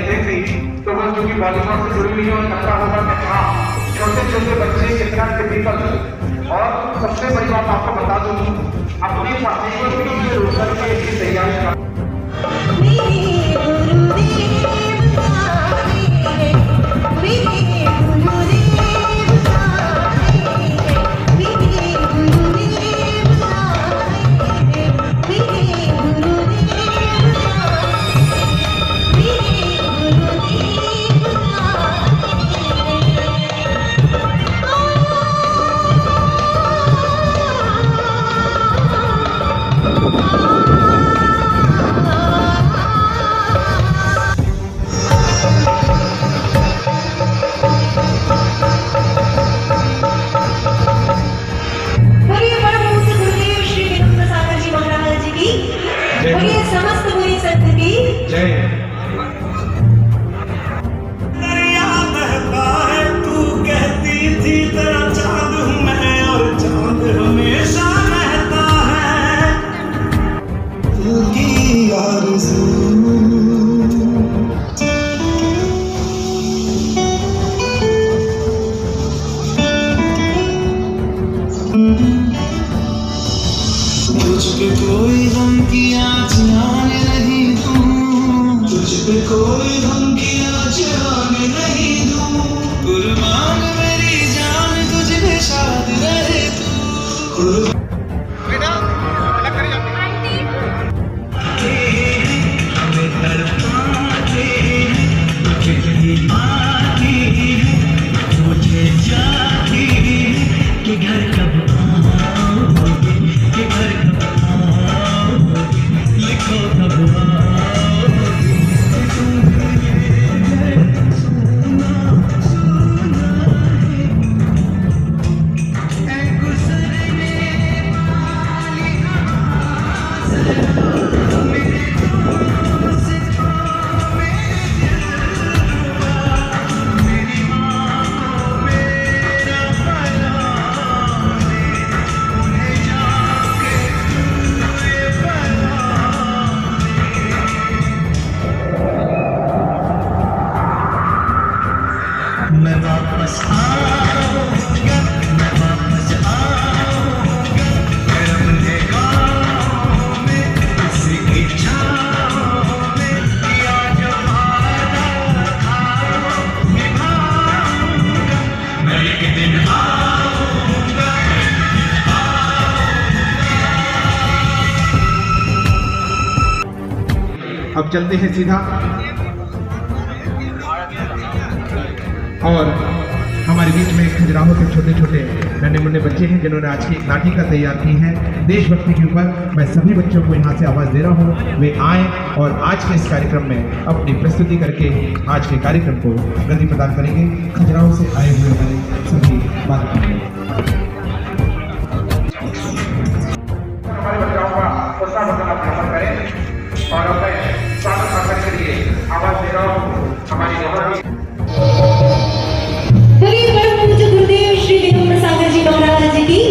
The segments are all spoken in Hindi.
देख रही थी तो वो जो कि वॉलीबॉल से जुड़ी हुई है और लगता होगा कि हाँ छोटे छोटे बच्चे कितना टिपिकल। और सबसे बड़ी बात आपको बता दूं, अपने पढ़ाई को रोककर के इसकी तैयारी कर समस्त पूरी संत की जय। दरिया बहता है, तू कहती थी तेरा चांद हूँ मैं और चांद हमेशा रहता है। तू की आरज़ू तुझ पे कोई गम की आँच आने नहीं दूँ, तुझ पे कोई गम की आँच आने नहीं दूँ। कुर्बान मेरी जान तुझ पे शाद रहे तू। हमें तड़पाते हैं, तुझे आती है, मुझे जाती है कि घर कब आओगे, कि घर कब आओगे, लिखो कब आओगे। ऐ गुज़रने वाली आवाज़, मेरे दोस्तों मेरे दिलरुबा, मेरी माँ को मेरा सलाम दे, उन्हें जाके तू ये पैगाम दे। मैं वापस आऊँगा, मैं वापस आऊँगा, फिर अपने गाँव में किसी की छाँव में, किया जो वादा था निभाऊँगा, मैं एक दिन आऊँगा। अब चलते हैं सीधा और हमारे बीच में खजुराहो के छोटे छोटे नन्हे मुन्ने बच्चे हैं जिन्होंने आज की एक नाटिका तैयार की है देशभक्ति के ऊपर। मैं सभी बच्चों को यहाँ से आवाज़ दे रहा हूँ, वे आए और आज के इस कार्यक्रम में अपनी प्रस्तुति करके आज के कार्यक्रम को गति प्रदान करेंगे। खजुराहो से आए हुए हमारे सभी बालकों हमारे बच्चों का उत्साह बढ़ाना करें और अपने स्वागत के लिए आवाज़ दे रहा हूँ हमारी जवानी गुरुदेव श्री विनम्र सागर जी महाराज जी की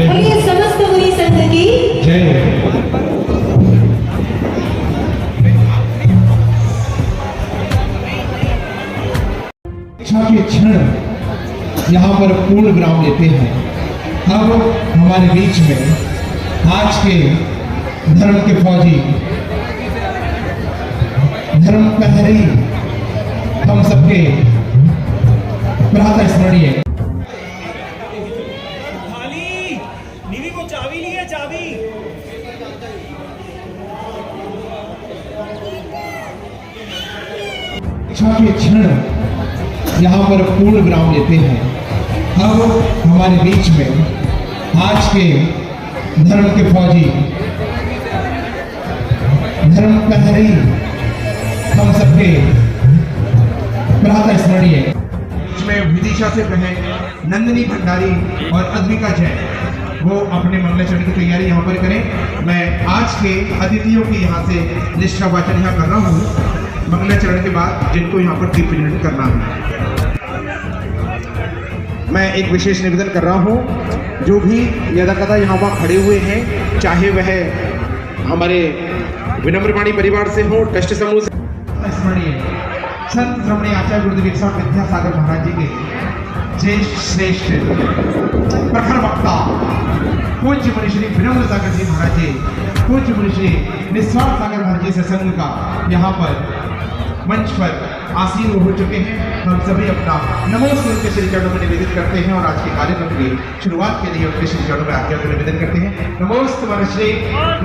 और ये समस्त मुनि संत की जय। इच्छा के क्षण यहाँ पर पूर्ण विराम लेते हैं। अब हमारे बीच में आज के धर्म के फौजी, धर्म प्रहरी, हम सबके प्रातः स्मरणीय नीवी को चाबी ली है, चाबी। इच्छा के क्षण यहाँ पर पूर्ण विराम लेते हैं। अब हमारे बीच में आज के धर्म के फौजी, धर्म प्रहरी, हम सबके प्रातः स्मरणीय में विदिशा से बहन नंदिनी भंडारी और अद्विका जैन वो अपने मंगलाचरण की तैयारी यहाँ पर करें। मैं आज के अतिथियों की यहाँ से निष्ठा वाचन यहाँ कर रहा हूँ मंगलाचरण के बाद, जिनको यहाँ पर दीप प्रज्वलित करना है। मैं एक विशेष निवेदन कर रहा हूँ, जो भी यदाकदा यहाँ पर खड़े हुए हैं, चाहे वह हमारे विनम्रवाणी परिवार से हो, ट्रस्ट समूह से, स्मरणीय संत श्रमणी आचार्य गुरुदेव एक साथ विद्यासागर महाराज जी के ज्येष्ठ श्रेष्ठ प्रखर वक्ता पूज्य मुनि श्री विनम्र सागर जी महाराज जी, पूज्य मुनि श्री निस्वार्थ सागर महाराज जी सत्संग का यहाँ पर मंच पर आसीन हो चुके हैं। हम सभी अपना नमोस्तु उनके श्री चरणों में निवेदित करते हैं और आज के कार्यक्रम की शुरुआत के लिए उनके श्री चरणों में आज्ञा को निवेदन करते हैं। नमोस्तु महर्षि,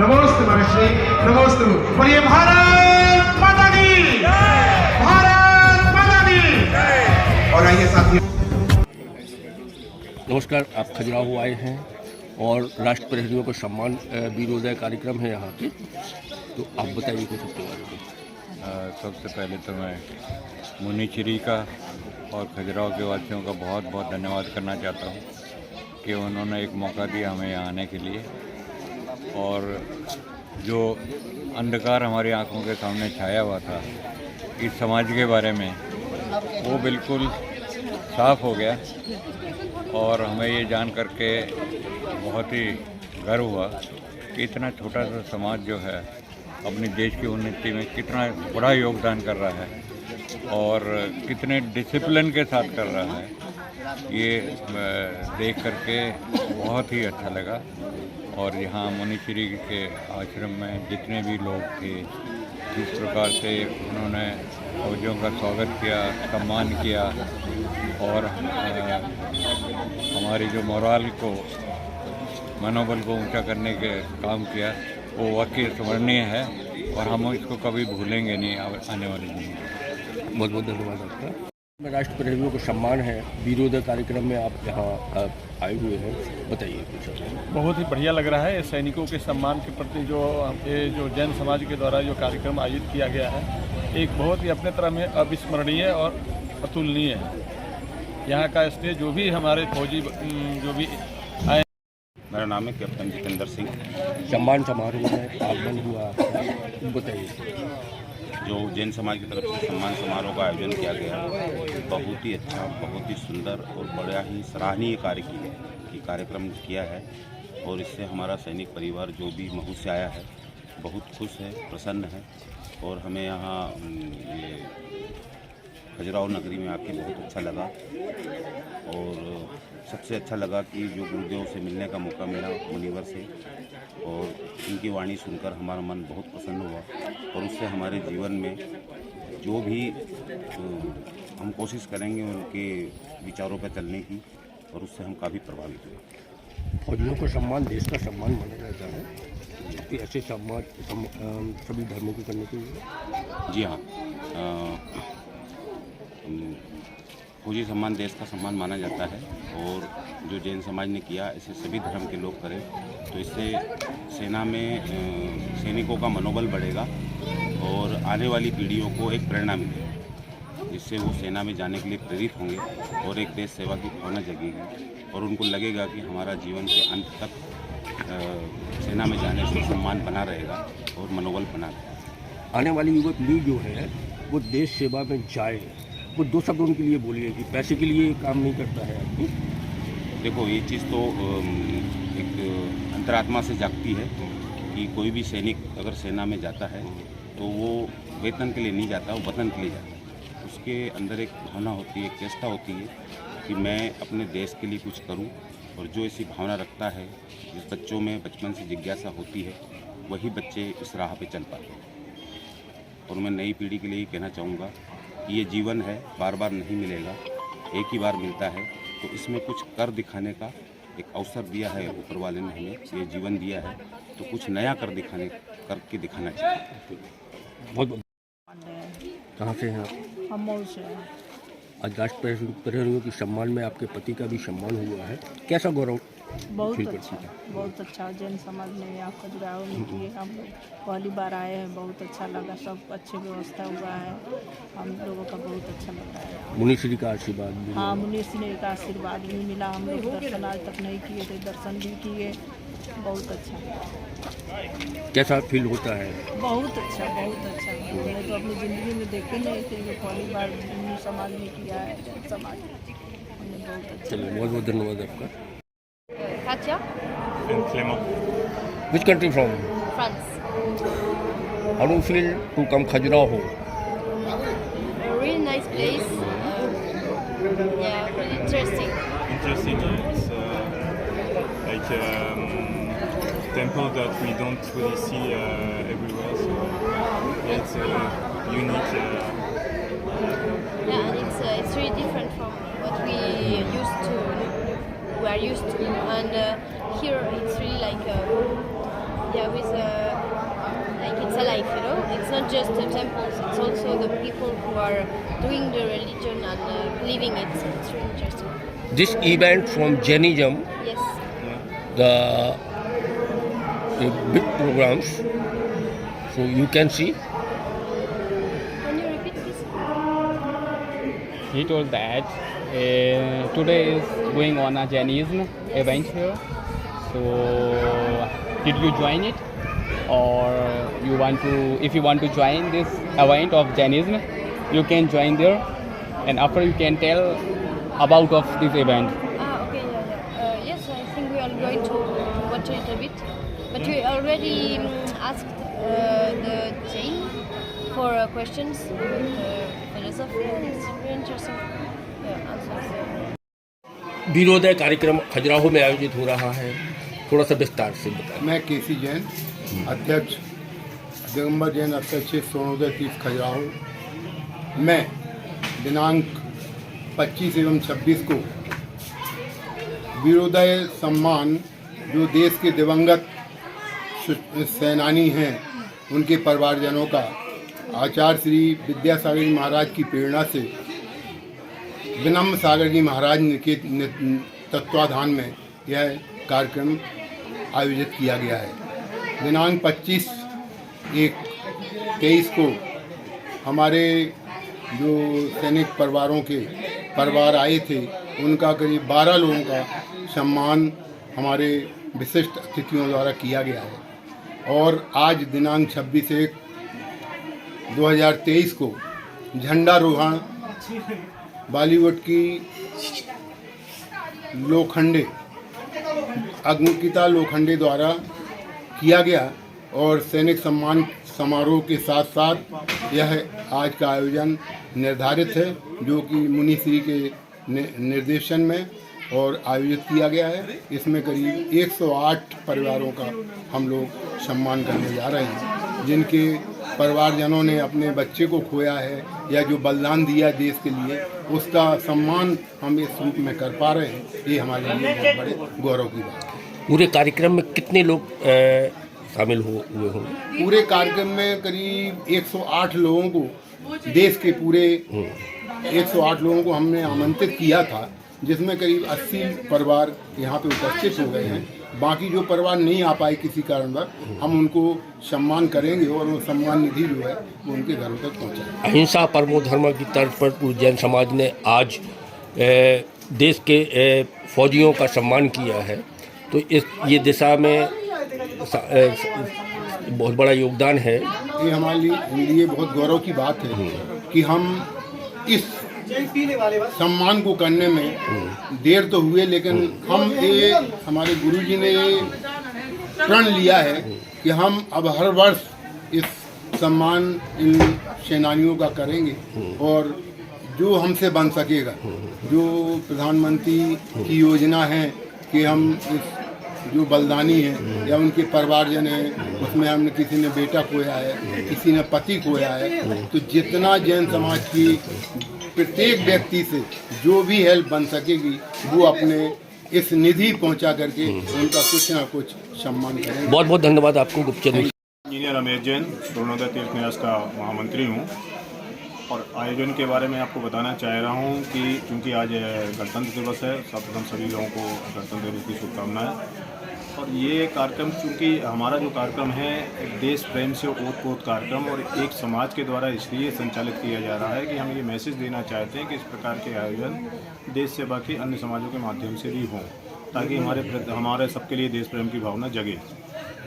नमोस्तु महर्षि, नमोस्तु। बोलिए भारत माता की, भारत माता की। और आइए साथियों, नमस्कार। आप खजुराहो आए हैं और राष्ट्र प्रहरियों को सम्मान वीरोदय कार्यक्रम है यहाँ के, तो आप बताइए कुछ उसके बारे में। सबसे पहले तो मैं मुनिश्री का और खजुराहो के वासियों का बहुत बहुत धन्यवाद करना चाहता हूँ कि उन्होंने एक मौका दिया हमें यहाँ आने के लिए, और जो अंधकार हमारी आंखों के सामने छाया हुआ था इस समाज के बारे में, वो बिल्कुल साफ हो गया। और हमें ये जान करके बहुत ही गर्व हुआ कि इतना छोटा सा समाज जो है अपने देश की उन्नति में कितना बड़ा योगदान कर रहा है और कितने डिसिप्लिन के साथ कर रहा है, ये देख करके बहुत ही अच्छा लगा। और यहाँ मुनिश्री के आश्रम में जितने भी लोग थे, जिस प्रकार से उन्होंने फौजियों का स्वागत किया, सम्मान किया और हमारी जो मोराल को, मनोबल को ऊंचा करने के काम किया, वो वाकई स्मरणीय है और हम इसको कभी भूलेंगे नहीं आने वाले दिन में। बहुत बहुत धन्यवाद आपका। राष्ट्र प्रहरियों को सम्मान है, वीरोदय कार्यक्रम में आप यहाँ आए हुए हैं, बताइए कुछ। बहुत ही बढ़िया लग रहा है। सैनिकों के सम्मान के प्रति जो जैन समाज के द्वारा जो कार्यक्रम आयोजित किया गया है, एक बहुत ही अपने तरह में अविस्मरणीय और अतुलनीय है। यहाँ का स्टेज जो भी हमारे फौजी जो भी आए। मेरा नाम है कैप्टन जितेंद्र सिंह। सम्मान समारोह में आगमन हुआ, बताइए। जो जैन समाज की तरफ से सम्मान समारोह का आयोजन किया गया, बहुत ही अच्छा, बहुत ही सुंदर और बड़ा ही सराहनीय कार्यक्रम किया है। और इससे हमारा सैनिक परिवार जो भी महू से आया है बहुत खुश है, प्रसन्न है। और हमें यहाँ खजुराहो नगरी में आके बहुत अच्छा लगा। और सबसे अच्छा लगा कि जो गुरुदेव से मिलने का मौका मिला, मुनिवर से, और उनकी वाणी सुनकर हमारा मन बहुत प्रसन्न हुआ। और उससे हमारे जीवन में जो भी हम कोशिश करेंगे उनके विचारों पर चलने की, और उससे हम काफ़ी प्रभावित हुए। फौजियों को सम्मान देश का सम्मान माना जाता है, कि ऐसे सम्मान सभी धर्मों को करने के लिए। जी हाँ, फौजी सम्मान देश का सम्मान माना जाता है। और जो जैन समाज ने किया, ऐसे सभी धर्म के लोग करें तो इससे सेना में सैनिकों का मनोबल बढ़ेगा और आने वाली पीढ़ियों को एक प्रेरणा मिलेगी, जिससे वो सेना में जाने के लिए प्रेरित होंगे और एक देश सेवा की भावना जगेगी। और उनको लगेगा कि हमारा जीवन के अंत तक सेना में जाने से सम्मान बना रहेगा और मनोबल बना रहेगा। आने वाली युवा पीढ़ी जो है वो देश सेवा में जाए, वो दो शब्द उनके लिए बोलिए कि पैसे के लिए काम नहीं करता है आदमी। देखो, ये चीज़ तो एक अंतरात्मा से जागती है कि कोई भी सैनिक अगर सेना में जाता है तो वो वेतन के लिए नहीं जाता, वो वतन के लिए जाता है। उसके अंदर एक भावना होती है, एक चेष्टा होती है कि मैं अपने देश के लिए कुछ करूं। और जो ऐसी भावना रखता है, जिस बच्चों में बचपन से जिज्ञासा होती है, वही बच्चे इस राह पे चल पाते हैं। और मैं नई पीढ़ी के लिए ये कहना चाहूँगा कि ये जीवन है, बार बार नहीं मिलेगा, एक ही बार मिलता है। तो इसमें कुछ कर दिखाने का एक अवसर दिया है ऊपर वाले ने हमें, ये जीवन दिया है, तो कुछ नया करके दिखाना चाहिए। बहुत कहाँ से हैं आप? हम मऊ से हैं। आज राष्ट्र प्रहरियों के सम्मान में आपके पति का भी सम्मान हुआ है, कैसा गौरव बहुत फील अच्छा, करती है? बहुत अच्छा। जैन समाज ने यहाँ खजुराहो में किए, हम लोग पहली बार आए हैं, बहुत अच्छा लगा, सब अच्छी व्यवस्था हुआ है, हम लोगों का बहुत अच्छा लग रहा है। मुनिश्री का आशीर्वाद भी हाँ, मुनिश्री का आशीर्वाद भी मिला। हम लोग दर्शन आज तक नहीं किए थे, दर्शन भी किए, बहुत अच्छा। कैसा फील होता है? बहुत अच्छा, बहुत अच्छा। हमने तो अपनी ज़िंदगी में देखे नहीं थे, जो पहली बार मुनि समाज ने किया है, जैन समाज हमने बहुत अच्छा। चलिए, बहुत बहुत धन्यवाद आपका। Katja? Which country from? France. How do you feel to come Khajuraho? Really place. Yeah, really interesting. Interesting. It's like temple that we don't really see everywhere. So it's unique. Yeah, and it's really different from what we are used to, and here it's really like with like it's alive, you know. It's not just the temples; it's also the people who are doing the religion and living it. So it's really interesting. This event from Jainism, Yes. the big programs, so you can see. Can you repeat, please? He told that today is going on a Jainism event here. So, did you join it, or you want to? If you want to join this event of Jainism, you can join there, and after you can tell about of this event. Okay, yeah. Yes, I think we are going to watch it a bit. But we already asked the Jain for questions with philosophy, and it's very interesting answers. वीरोदय कार्यक्रम खजुराहो में आयोजित हो रहा है, थोड़ा सा विस्तार से बताएं। मैं केसी जैन, अध्यक्ष दिगंबर जैन अध्यक्ष स्वर्णोदय तीर्थ खजुराहो। मैं दिनांक 25 एवं 26 को वीरोदय सम्मान जो देश के दिवंगत सेनानी हैं उनके परिवारजनों का आचार्य श्री विद्यासागर जी महाराज की प्रेरणा से विनम्र सागर जी महाराज के तत्वाधान में यह कार्यक्रम आयोजित किया गया है। दिनांक 25/1/23 को हमारे जो सैनिक परिवार आए थे उनका करीब 12 लोगों का सम्मान हमारे विशिष्ट अतिथियों द्वारा किया गया है। और आज दिनांक 26/1/2023 को झंडारोहण बॉलीवुड की अंकिता लोखंडे द्वारा किया गया और सैनिक सम्मान समारोह के साथ साथ यह आज का आयोजन निर्धारित है जो कि मुनिश्री के निर्देशन में और आयोजित किया गया है। इसमें करीब 108 परिवारों का हम लोग सम्मान करने जा रहे हैं जिनके परिवारजनों ने अपने बच्चे को खोया है या जो बलिदान दिया देश के लिए उसका सम्मान हम इस रूप में कर पा रहे हैं। ये हमारे लिए बहुत बड़े गौरव की बात है। पूरे कार्यक्रम में कितने लोग शामिल हुए होंगे? पूरे कार्यक्रम में करीब 108 लोगों को देश के पूरे 108 लोगों को हमने आमंत्रित किया था जिसमें करीब 80 परिवार यहाँ पे उपस्थित हो गए हैं। बाकी जो परिवार नहीं आ पाए किसी कारणवश हम उनको सम्मान करेंगे और वो सम्मान निधि जो है वो उनके घरों तक पहुँचाएंगे। अहिंसा परमो धर्म की तर्ज पर पूरे जैन समाज ने आज देश के फौजियों का सम्मान किया है, तो ये दिशा में बहुत बड़ा योगदान है। ये हमारे लिए बहुत गौरव की बात है कि हम इस सम्मान को करने में देर तो हुए लेकिन हम ये हमारे गुरुजी ने ये प्रण लिया है कि हम अब हर वर्ष इस सम्मान इन सेनानियों का करेंगे और जो हमसे बन सकेगा, जो प्रधानमंत्री की योजना है कि हम इस जो बलिदानी है या उनके परिवारजन हैं उसमें हमने किसी ने बेटा खोया है, किसी ने पति खोया है, तो जितना जैन समाज की प्रत्येक व्यक्ति से जो भी हेल्प बन सकेगी वो अपने इस निधि पहुंचा करके उनका कुछ ना कुछ सम्मान करेंगे। बहुत बहुत धन्यवाद आपको गुप्तचर। इंजीनियर रमेश जैन स्वर्णोदय तीर्थ न्यास का महामंत्री हूँ और आयोजन के बारे में आपको बताना चाह रहा हूँ कि क्योंकि आज गणतंत्र दिवस है, सर्वप्रथम सभी लोगों को गणतंत्र दिवस की शुभकामनाएं। और ये कार्यक्रम चूँकि हमारा जो कार्यक्रम है एक देश प्रेम से ओतप्रोत कार्यक्रम और एक समाज के द्वारा इसलिए संचालित किया जा रहा है कि हम ये मैसेज देना चाहते हैं कि इस प्रकार के आयोजन देश से बाकी अन्य समाजों के माध्यम से भी हों ताकि हमारे सबके लिए देश प्रेम की भावना जगे।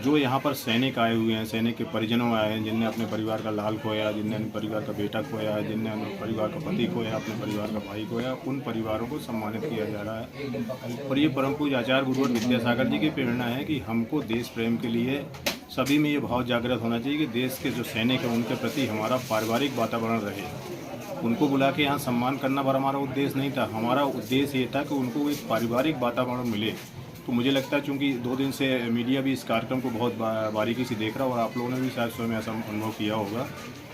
जो यहाँ पर सैनिक आए हुए हैं, सैनिक के परिजनों आए हैं जिनने अपने परिवार का लाल खोया, जिनने अपने परिवार का बेटा खोया है, जिनने अपने परिवार का पति खोया, अपने परिवार का भाई खोया, उन परिवारों को सम्मानित किया जा रहा है। और ये परम पूज्य आचार्य गुरुवर विद्यासागर जी की प्रेरणा है कि हमको देश प्रेम के लिए सभी में ये भाव जागृत होना चाहिए कि देश के जो सैनिक हैं उनके प्रति हमारा पारिवारिक वातावरण रहे उनको बुला के यहाँ सम्मान करना पर हमारा उद्देश्य नहीं था। हमारा उद्देश्य ये था कि उनको एक पारिवारिक वातावरण मिले। तो मुझे लगता है चूँकि 2 दिन से मीडिया भी इस कार्यक्रम को बहुत बारीकी से देख रहा है और आप लोगों ने भी शायद स्वयं ऐसा अनुभव किया होगा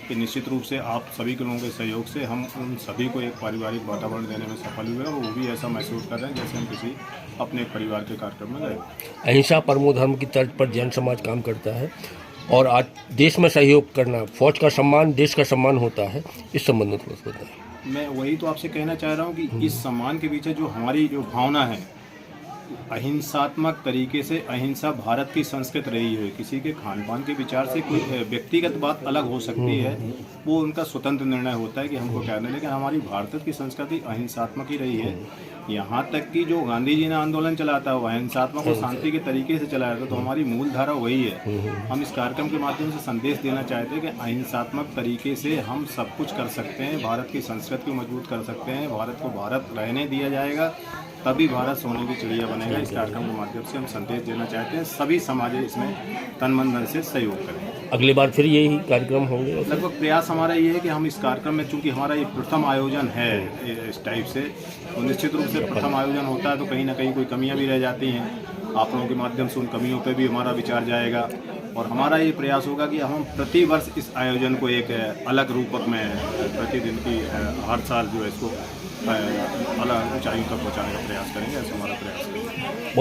कि निश्चित रूप से आप सभी के लोगों के सहयोग से हम उन सभी को एक पारिवारिक वातावरण देने में सफल हुए और वो भी ऐसा महसूस कर रहे हैं जैसे हम किसी अपने एक परिवार के कार्यक्रम में गए। अहिंसा परमो धर्म की तर्ज पर जैन समाज काम करता है और आज देश में सहयोग करना, फौज का सम्मान देश का सम्मान होता है। इस संबंध में थोड़ा बताएं। मैं वही तो आपसे कहना चाह रहा हूँ कि इस सम्मान के पीछे जो हमारी जो भावना है, अहिंसात्मक तरीके से अहिंसा भारत की संस्कृति रही है। किसी के खान पान के विचार से कोई व्यक्तिगत बात अलग हो सकती है, वो उनका स्वतंत्र निर्णय होता है कि हमको क्या करना है, लेकिन हमारी भारत की संस्कृति अहिंसात्मक ही रही है। यहाँ तक कि जो गांधी जी ने आंदोलन चलाया था वो अहिंसात्मक और शांति के तरीके से चलाया था, तो हमारी मूल धारा वही है। हम इस कार्यक्रम के माध्यम से संदेश देना चाहते हैं कि अहिंसात्मक तरीके से हम सब कुछ कर सकते हैं, भारत की संस्कृति को मजबूत कर सकते हैं, भारत को भारत रहने दिया जाएगा, तभी भारत सोने की चिड़िया बनेगा। इस कार्यक्रम के माध्यम से हम संदेश देना चाहते हैं, सभी समाज इसमें तन मन धन से सहयोग करें। अगली बार फिर यही कार्यक्रम होंगे? लगभग प्रयास हमारा ये है कि हम इस कार्यक्रम में, चूंकि हमारा ये प्रथम आयोजन है इस टाइप से, तो निश्चित रूप से प्रथम आयोजन होता है तो कहीं ना कहीं कोई कमियां भी रह जाती हैं। आप लोगों के माध्यम से उन कमियों पे भी हमारा विचार जाएगा और हमारा ये प्रयास होगा कि हम प्रति वर्ष इस आयोजन को एक अलग रूपक में प्रतिदिन की हर साल जो है इसको अलग ऊंचाइयों तक पहुँचाने का प्रयास करेंगे। ऐसा हमारा प्रयास है।